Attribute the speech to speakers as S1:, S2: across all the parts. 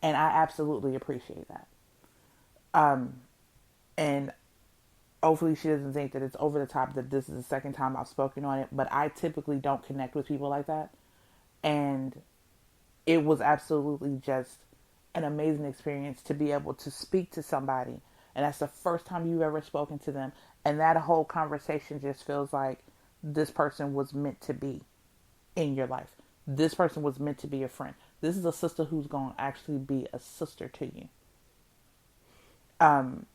S1: And I absolutely appreciate that. Um, and hopefully she doesn't think that it's over the top that this is the second time I've spoken on it, but I typically don't connect with people like that. And it was absolutely just an amazing experience to be able to speak to somebody. And that's the first time you've ever spoken to them. And that whole conversation just feels like this person was meant to be in your life. This person was meant to be a friend. This is a sister who's going to actually be a sister to you. Um,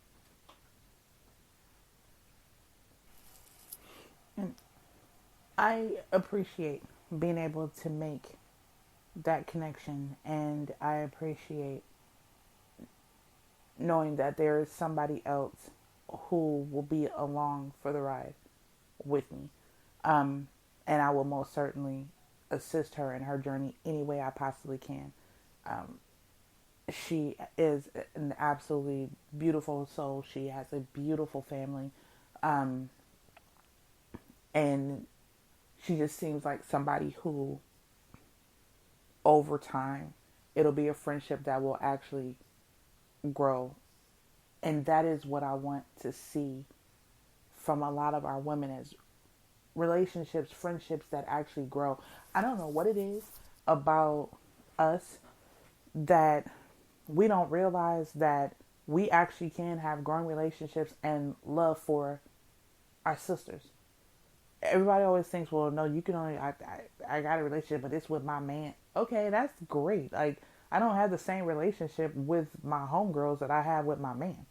S1: and I appreciate being able to make that connection, and I appreciate knowing that there is somebody else who will be along for the ride with me. Um, and I will most certainly assist her in her journey any way I possibly can. Um, she is an absolutely beautiful soul. She has a beautiful family. Um, and she just seems like somebody who, over time, it'll be a friendship that will actually grow. And that is what I want to see from a lot of our women as relationships, friendships that actually grow. I don't know what it is about us that we don't realize that we actually can have growing relationships and love for our sisters. Everybody always thinks, well, no, you can only, I got a relationship, but it's with my man. Okay, that's great. Like, I don't have the same relationship with my homegirls that I have with my man.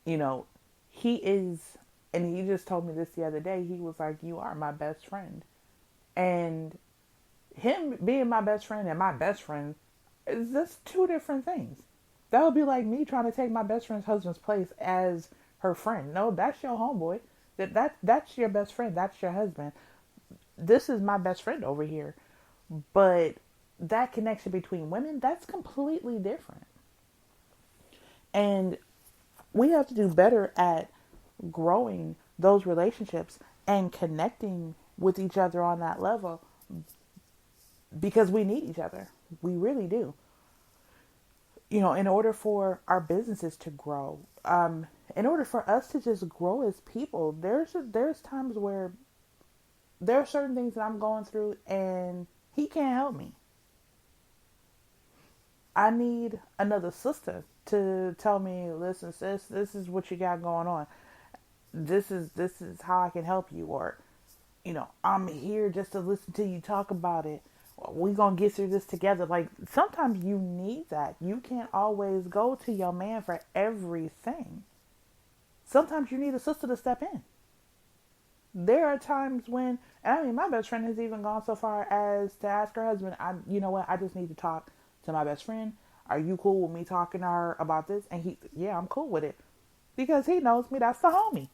S1: You know, he is, and he just told me this the other day. He was like, you are my best friend. And him being my best friend and my best friend is just two different things. That would be like me trying to take my best friend's husband's place as her friend. No, that's your homeboy. That's your best friend. That's your husband. This is my best friend over here. But that connection between women, that's completely different. And we have to do better at growing those relationships and connecting with each other on that level because we need each other. We really do. You know, in order for our businesses to grow, in order for us to just grow as people, there's times where there are certain things that I'm going through and he can't help me. I need another sister to tell me, listen, sis, this is what you got going on. This is how I can help you, or I'm here just to listen to you talk about it. We gonna get through this together. Like sometimes you need that. You can't always go to your man for everything. Sometimes you need a sister to step in. There are times when, and I mean, my best friend has even gone so far as to ask her husband, you know what, I just need to talk to my best friend. Are you cool with me talking to her about this? And yeah, I'm cool with it. Because he knows me, that's the homie.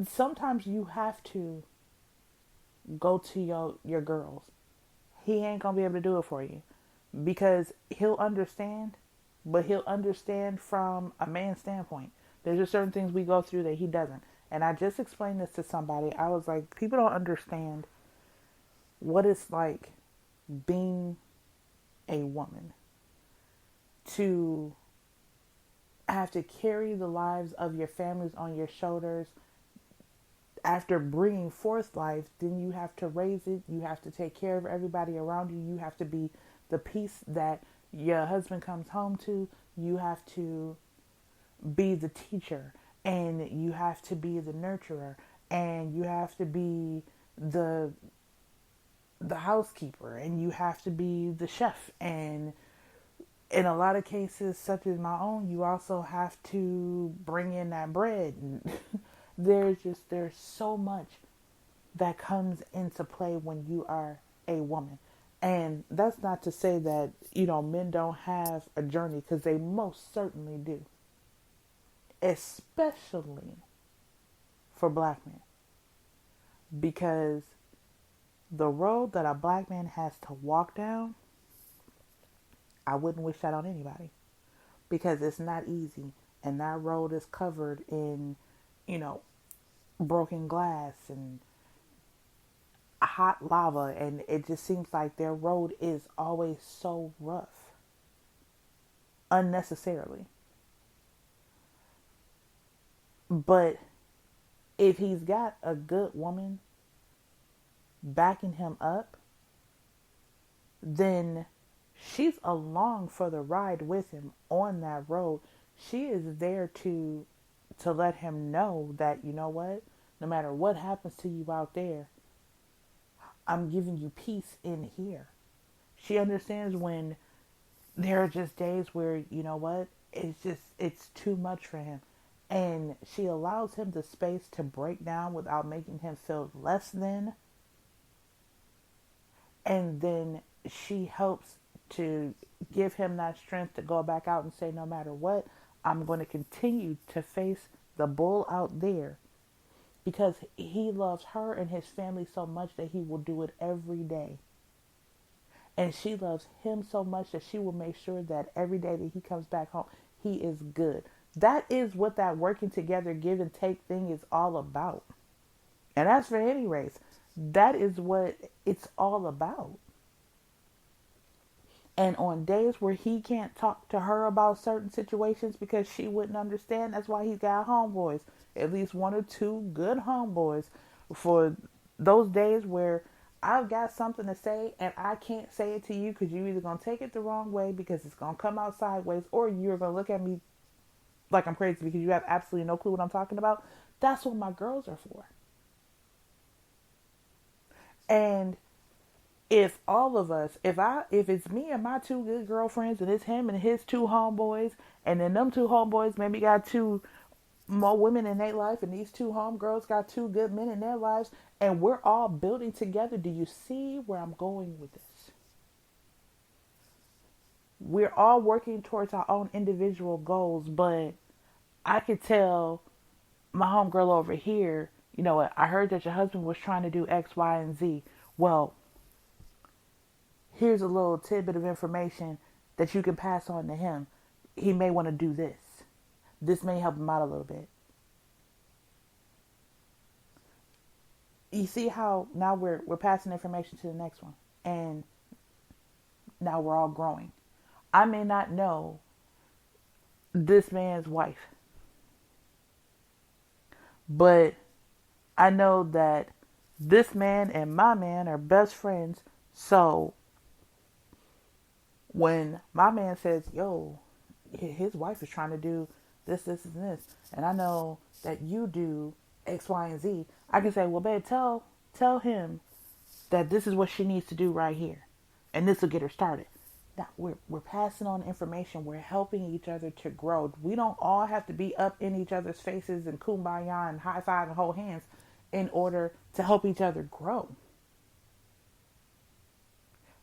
S1: Sometimes you have to go to your girls. He ain't gonna be able to do it for you. Because he'll understand, but he'll understand from a man's standpoint. There's just certain things we go through that he doesn't. And I just explained this to somebody. I was like, people don't understand what it's like being a woman, to have to carry the lives of your families on your shoulders. After bringing forth life, then you have to raise it. You have to take care of everybody around you. You have to be the peace that your husband comes home to. You have to be the teacher, and you have to be the nurturer, and you have to be the housekeeper, and you have to be the chef, and in a lot of cases such as my own, you also have to bring in that bread. And there's so much that comes into play when you are a woman. And that's not to say that men don't have a journey, because they most certainly do, especially for black men, because the road that a black man has to walk down, I wouldn't wish that on anybody, because it's not easy. And that road is covered in, broken glass. And hot lava, and it just seems like their road is always so rough unnecessarily. But if he's got a good woman backing him up, then she's along for the ride with him on that road. She is there to let him know that, you know what, no matter what happens to you out there, I'm giving you peace in here. She understands when there are just days where, you know what, it's too much for him. And she allows him the space to break down without making him feel less than. And then she helps to give him that strength to go back out and say, no matter what, I'm going to continue to face the bull out there, because he loves her and his family so much that he will do it every day. And she loves him so much that she will make sure that every day that he comes back home, he is good. That is what that working together, give and take thing is all about. And that's for any race. That is what it's all about. And on days where he can't talk to her about certain situations because she wouldn't understand, that's why he's got homeboys. At least one or two good homeboys for those days where I've got something to say and I can't say it to you because you're either going to take it the wrong way because it's going to come out sideways, or you're going to look at me like I'm crazy because you have absolutely no clue what I'm talking about. That's what my girls are for. And if all of us, if it's me and my two good girlfriends, and it's him and his two homeboys, and then them two homeboys maybe got two more women in their life, and these two homegirls got two good men in their lives, and we're all building together, do you see where I'm going with this? We're all working towards our own individual goals, but I could tell my homegirl over here, you know what, I heard that your husband was trying to do X, Y, and Z. Well, here's a little tidbit of information that you can pass on to him. He may want to do this. This may help him out a little bit. You see how now we're passing information to the next one, and now we're all growing. I may not know this man's wife, but I know that this man and my man are best friends. So when my man says, yo, his wife is trying to do this, this, and this, and I know that you do X, Y, and Z, I can say, well, babe, tell him that this is what she needs to do right here, and this will get her started. Now we're passing on information. We're helping each other to grow. We don't all have to be up in each other's faces and kumbaya and high five and hold hands in order to help each other grow.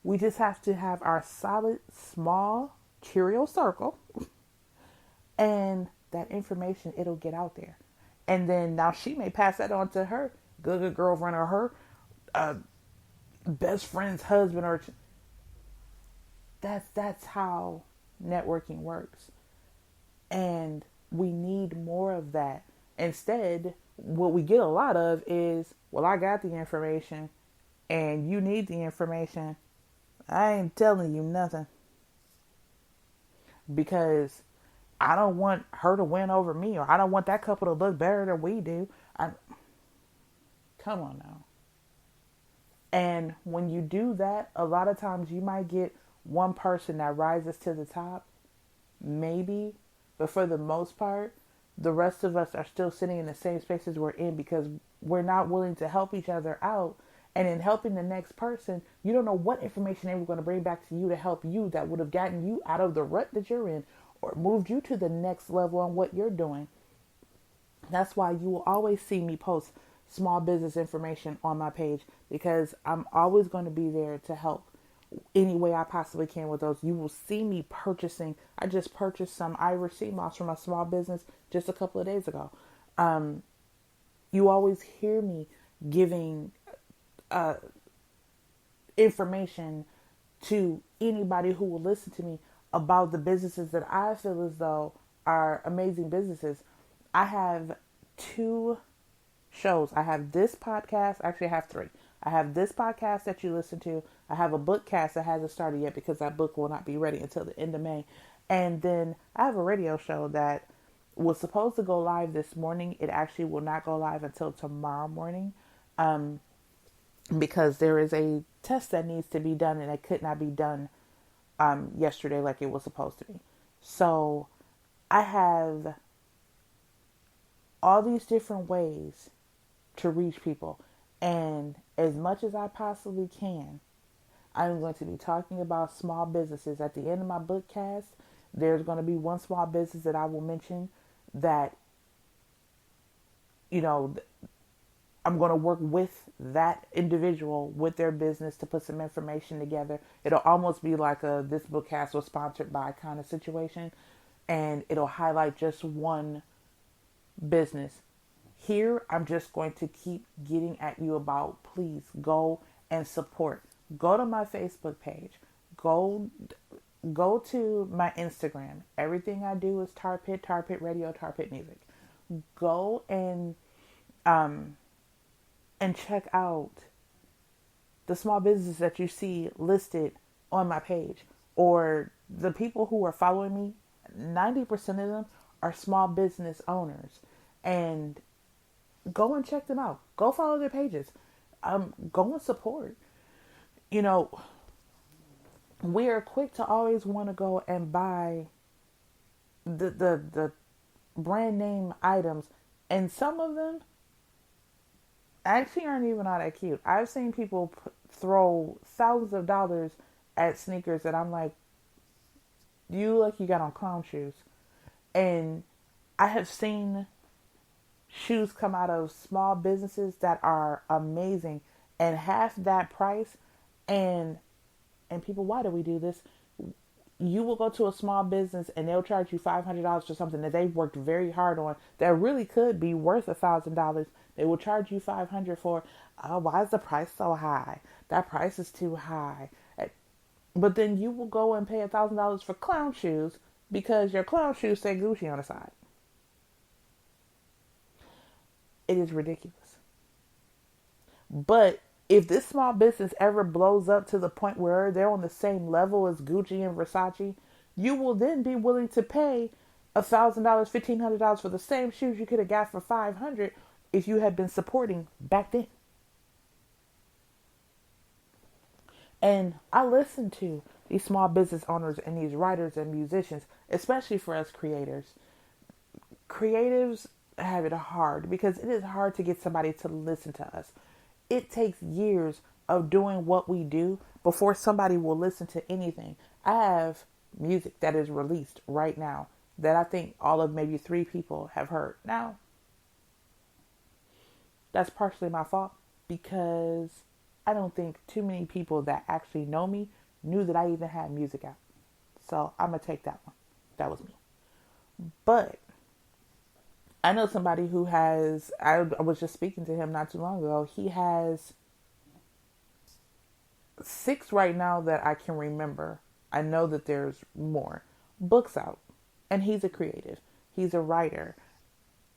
S1: We just have to have our solid, small, Cheerio circle, and that information, it'll get out there. And then now she may pass that on to her good girlfriend or her best friend's husband, or that's how networking works. And we need more of that. Instead, what we get a lot of is, well, I got the information and you need the information. I ain't telling you nothing because I don't want her to win over me, or I don't want that couple to look better than we do. Come on now. And when you do that, a lot of times you might get one person that rises to the top, maybe, but for the most part, the rest of us are still sitting in the same spaces we're in because we're not willing to help each other out. And in helping the next person, you don't know what information they were going to bring back to you to help you that would have gotten you out of the rut that you're in or moved you to the next level on what you're doing. That's why you will always see me post small business information on my page, because I'm always going to be there to help any way I possibly can with those. You will see me purchasing. I just purchased some Irish sea moss from a small business just a couple of days ago. You always hear me giving information to anybody who will listen to me about the businesses that I feel as though are amazing businesses. I have 2 shows. I have this podcast. Actually, I have 3. I have this podcast that you listen to. I have a book cast that hasn't started yet because that book will not be ready until the end of May. And then I have a radio show that was supposed to go live this morning. It actually will not go live until tomorrow morning, because there is a test that needs to be done and it could not be done yesterday like it was supposed to be. So I have all these different ways to reach people. And as much as I possibly can, I'm going to be talking about small businesses. At the end of my book cast, there's going to be one small business that I will mention that, you know, I'm going to work with that individual with their business to put some information together. It'll almost be like a this book cast was sponsored by kind of situation, and it'll highlight just one business. Here, I'm just going to keep getting at you about, please go and support. Go to my Facebook page. Go to my Instagram. Everything I do is Tar Pit Radio, Tar Pit Music. Go and check out the small businesses that you see listed on my page, or the people who are following me. 90% of them are small business owners, and go and check them out. Go follow their pages. Go and support. You know, we are quick to always want to go and buy the brand name items, and some of them actually aren't even all that cute. I've seen people throw thousands of dollars at sneakers that I'm like, you look, you got on clown shoes. And I have seen shoes come out of small businesses that are amazing and half that price. And people, why do we do this? You will go to a small business and they'll charge you $500 for something that they've worked very hard on that really could be worth $1,000. They will charge you $500 for. Oh, why is the price so high? That price is too high. But then you will go and pay $1,000 for clown shoes because your clown shoes say Gucci on the side. It is ridiculous. But if this small business ever blows up to the point where they're on the same level as Gucci and Versace, you will then be willing to pay $1,000, $1,500 for the same shoes you could have got for $500 if you had been supporting back then. And I listen to these small business owners and these writers and musicians, especially for us creators. Creatives have it hard because it is hard to get somebody to listen to us. It takes years of doing what we do before somebody will listen to anything. I have music that is released right now that I think all of maybe 3 people have heard. Now, that's partially my fault because I don't think too many people that actually know me knew that I even had music out. So I'm going to take that one. That was me. But I know somebody who has, I was just speaking to him not too long ago. He has 6 right now that I can remember. I know that there's more books out, and he's a creative. He's a writer,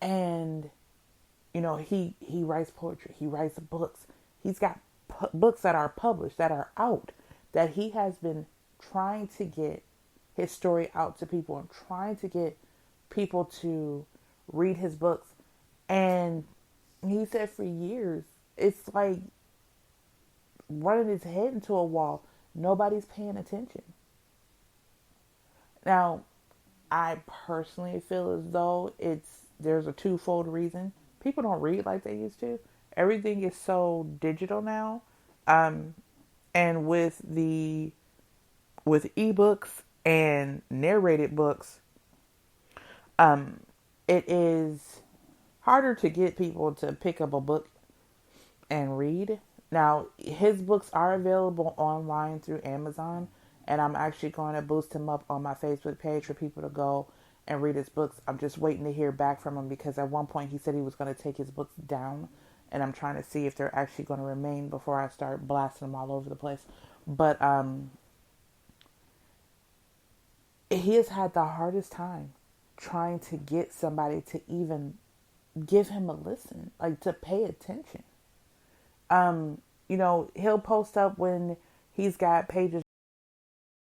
S1: and you know, he writes poetry. He writes books. He's got books that are published, that are out, that he has been trying to get his story out to people and trying to get people to read his books. And he said for years, it's like running his head into a wall. Nobody's paying attention. Now, I personally feel as though there's a twofold reason. People don't read like they used to. Everything is so digital now. And with ebooks and narrated books, it is harder to get people to pick up a book and read. Now, his books are available online through Amazon, and I'm actually going to boost him up on my Facebook page for people to go and read his books. I'm just waiting to hear back from him because at one point he said he was going to take his books down, and I'm trying to see if they're actually going to remain before I start blasting them all over the place. But he has had the hardest time trying to get somebody to even give him a listen, like to pay attention. He'll post up when he's got pages